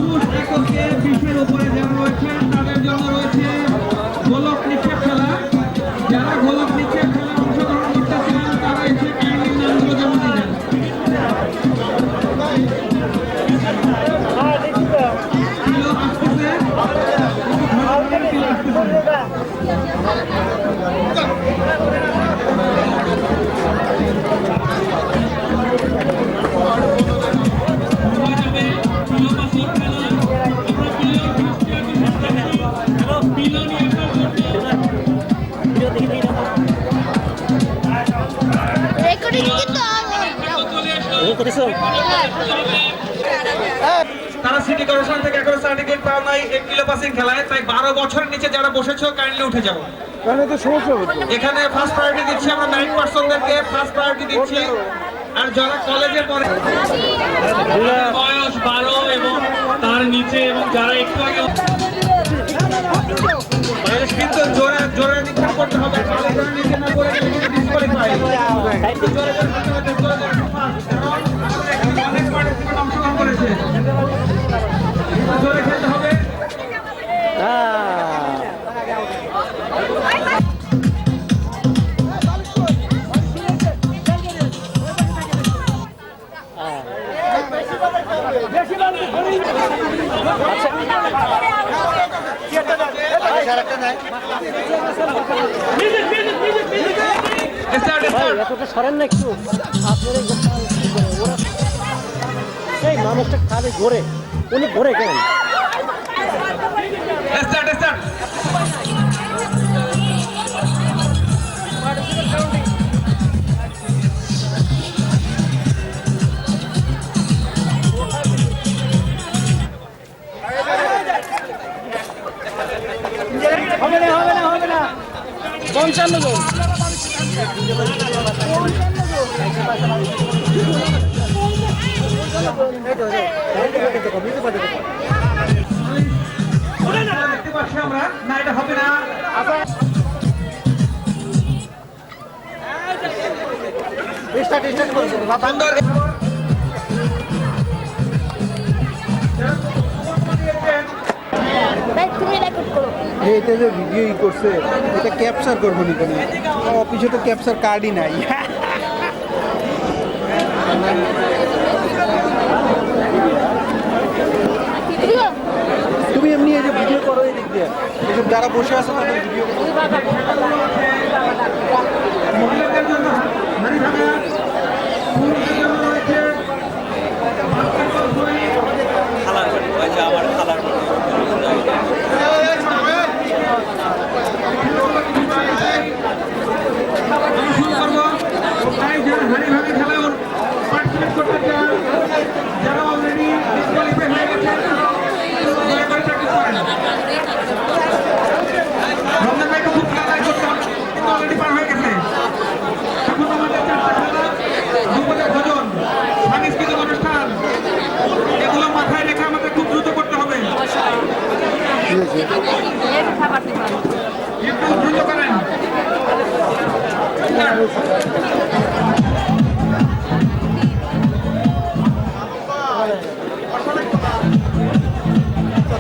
পুরুষ এককে 20-এর উপরে যারা রয়েছেন তাদের জন্য রয়েছে গোলক নিক্ষেপ খেলা। যারা গোলক নিক্ষেপ খেলা অংশগ্রহণ করতে চান তারা এসে কাহিনীর নামগুলো জমা দিবেন। তারা সিটি কর্পোরেশন থেকে এখনো সার্টিফিকেট পাও নাই 1 কিলো পাসিং খেলায়, তাই 12 বছরের নিচে যারা বসেছো কাইন্ডলি উঠে যাও। এখানে ফার্স্ট প্রায়োরিটি দিচ্ছি আমরা, 9 পার্সনদেরকে ফার্স্ট প্রায়োরিটি দিচ্ছি। আর যারা কলেজে পড়ে বয়স 12 এবং তার নিচে এবং যারা একটু আগে কিন্তু জোরে জোরে নিক্ষেপ করতে হবে, নিচে না করে ডিসকোয়ালিফাই। জোরে অংশগ্রহণ করেছে, জোরে খেলতে হবে। সরেন না একটু, এই মানুষটা খালি ঘোরে, উনি ঘোরে কেন? হবে না 55 জন। দেখতে পাচ্ছি আমরা, না এটা হবে না। এটা যে ভিডিও করছে এটা ক্যাপচার করবো নি কোনো অফিসে তো ক্যাপচার কার্ডই নাই। তুমি এমনি এই যে ভিডিও করো এই দিক দিয়ে, এসব যারা বসে আছে তাদের ভিডিও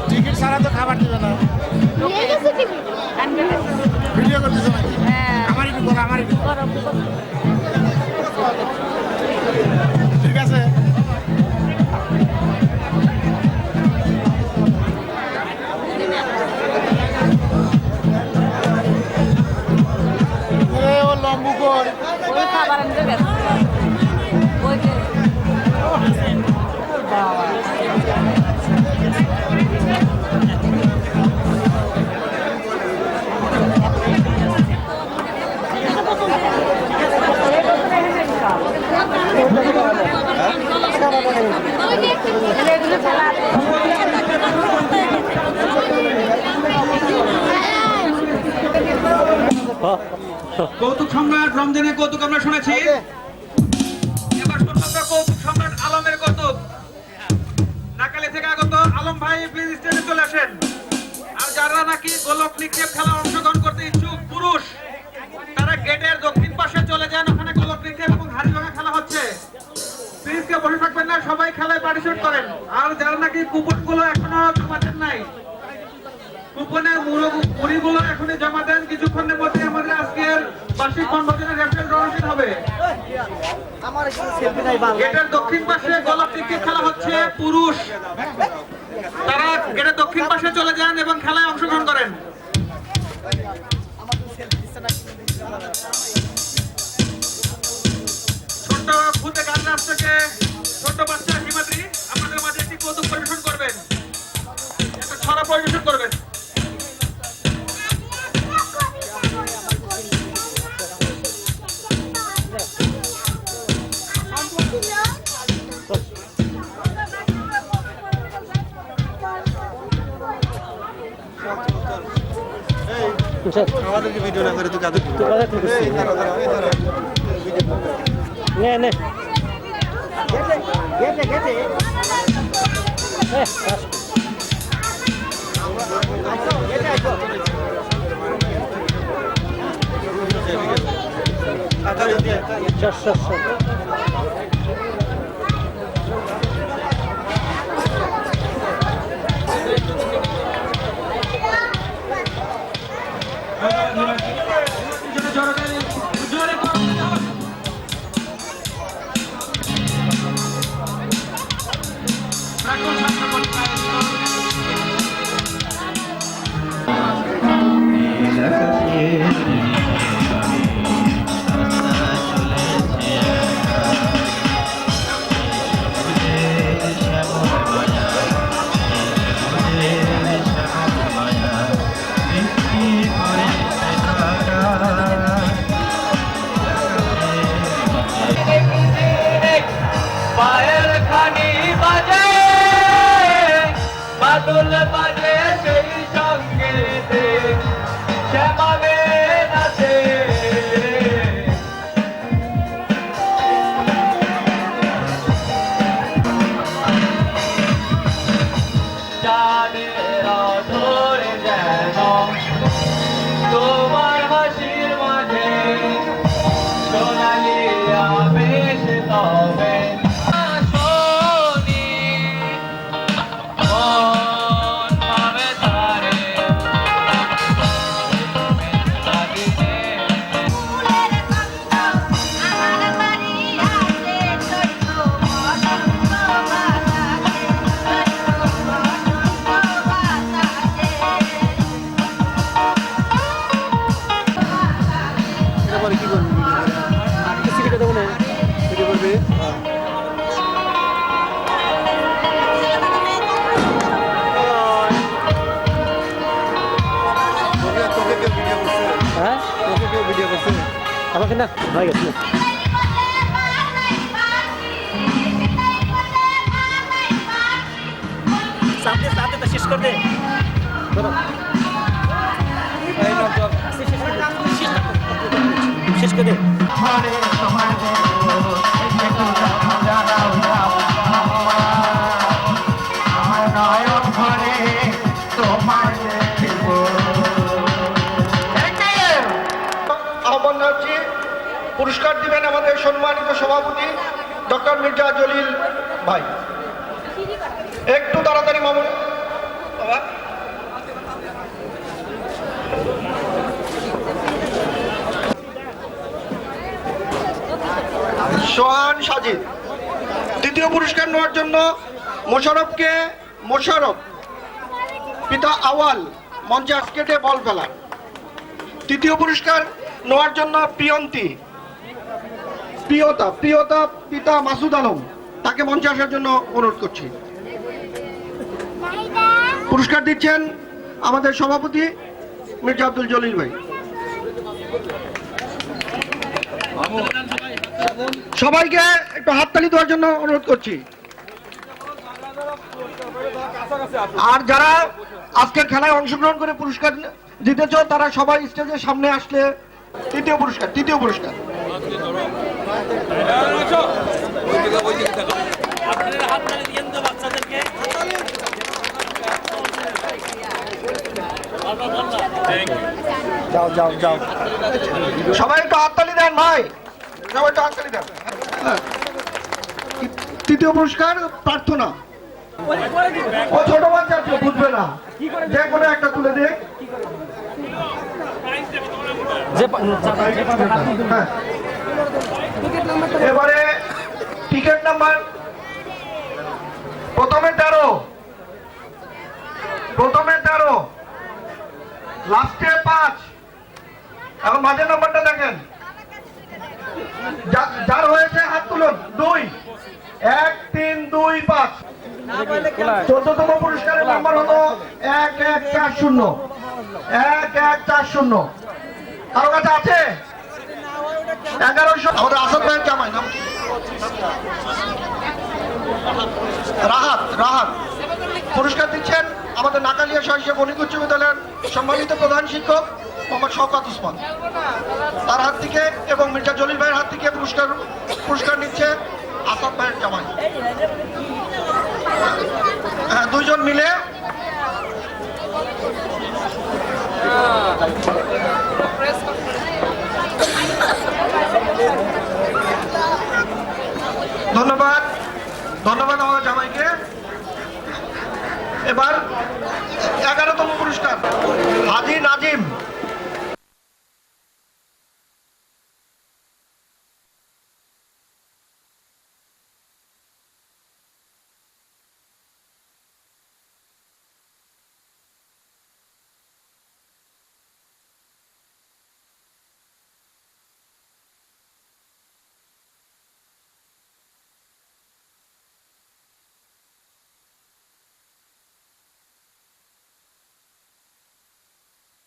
টিকিট ছাড়া তো খাবার দিবে না। ভিডিও করতেছে নাকি? আমার একটু করো, আমার একটু ঠিক আছে। ও লম্বু কর খাবার কৌতুক সম্রাট রমজানের কৌতুক আমরা শুনেছি, এবার শুনবো কৌতুক সম্রাট আলমের কৌতুক। নাকালি থেকে আগত আলম ভাই প্লিজ স্টেজে চলে আসেন। আর যারা নাকি গোলক নিক্ষেপ খেলা অংশগ্রহণ করতে ইচ্ছুক পুরুষ, তারা গেটের দক্ষিণ পাশে চলে যান, ওখানে গোলক নিক্ষেপ এবং হাড়ি ভাঙা খেলা হচ্ছে। প্লিজ কেউ বসে থাকবেন না, সবাই খেলায় পার্টিসিপেট করেন। আর যারা নাকি কুপন গুলো এখনো জমা দেন নাই, কুপনের মুড়িগুলো এখনই জমা দেন। কিছুক্ষণের মধ্যে আমাদের আজকের বার্ষিক বনভোজনের রেফারেন্স অনুষ্ঠিত হবে। গেটের দক্ষিণ পাশে গোলাপ ক্রিকেট খেলা হচ্ছে পুরুষ, তারা গেটের দক্ষিণ পাশে চলে যান এবং খেলায় অংশগ্রহণ করেন। ছোট্ট ভূতে গাছ থেকে ছোট্ট বাচ্চা হিমাদ্রি আমাদের মাঝে একটি কৌতুক পরিবেশন করবেন, একটা ছড়া পরিবেশন করবেন। আমাদেরকে ভিডিও না করে তুই কাদের নে নে পায়ের খানি বাজে বাদল বাজে সেই সঙ্গীতে শ্যামাবে নাচে চাঁদের ধরে যেন তোমার হাসির মাঝে সোনালি আবেশ তবে কি করবি সিটিটা দেবো না ভিডিও করবি তোকে কেউ ভিডিও করছে? হ্যাঁ তোকে কেউ ভিডিও করছে? আমাকে না হয়ে গেছে সাথে সাথে তো শেষ করে দে শেষ করে দে আহ্বান জানাচ্ছি, পুরস্কার দিবেন আমাদের সম্মানিত সভাপতি ডক্টর মির্জা জলিল ভাই। একটু তাড়াতাড়ি মামুন বাবা। সোহান সাজিদ। দ্বিতীয় পুরস্কার নেওয়ার জন্য মোশারফ পিতা আওয়াল মঞ্চে স্কেটে বল ফেলা। তৃতীয় পুরস্কার নেওয়ার জন্য প্রিয়তা পিতা মাসুদ আলম, তাকে মঞ্চে আসার জন্য অনুরোধ করছি। পুরস্কার দিচ্ছেন আমাদের সভাপতি মির্জা আব্দুল জলিল ভাই। সবাইকে একটু হাততালি দেওয়ার জন্য অনুরোধ করছি। আর যারা আজকের খেলায় অংশগ্রহণ করে পুরস্কার জিতেছ তারা সবাই স্টেজের সামনে আসলে তৃতীয় পুরস্কার যাও সবাই একটু হাততালি দেন ভাই, সবাই একটু হাততালি দেন। তৃতীয় পুরস্কার প্রার্থনা। ও ছোট বাচ্চা আছে, বুঝবে না, যে কোনো একটা তুলে দে। হ্যাঁ। এবারে টিকিট নাম্বার প্রথমে 13, লাস্টে 5, এখন মাঝের নাম্বারটা দেখেন, যার হয়েছে হাত তুলুন। 2, 1, 3, 2, 5। 14তম পুরস্কারের নাম্বার হলো 1140। 1140 কারো কাছে আছে? 1100। আমাদের আসাদ ভাইয়ের জামাই নাম কি? রাহাত পুরস্কার দিচ্ছেন আমাদের নাকালিয়া শহীদ বণিক উচ্চ বিদ্যালয়ের সম্মানিত প্রধান শিক্ষক মোহাম্মদ শওকত ওসমান, তার হাত থেকে এবং মির্জা জলিল ভাইয়ের হাত থেকে পুরস্কার নিচ্ছে আসাদ ভাইয়ের জামাই। হ্যাঁ, দুইজন মিলে। ধন্যবাদ আমাদের জামাইকে। এবার 11তম পুরস্কার হাজী নাজিম।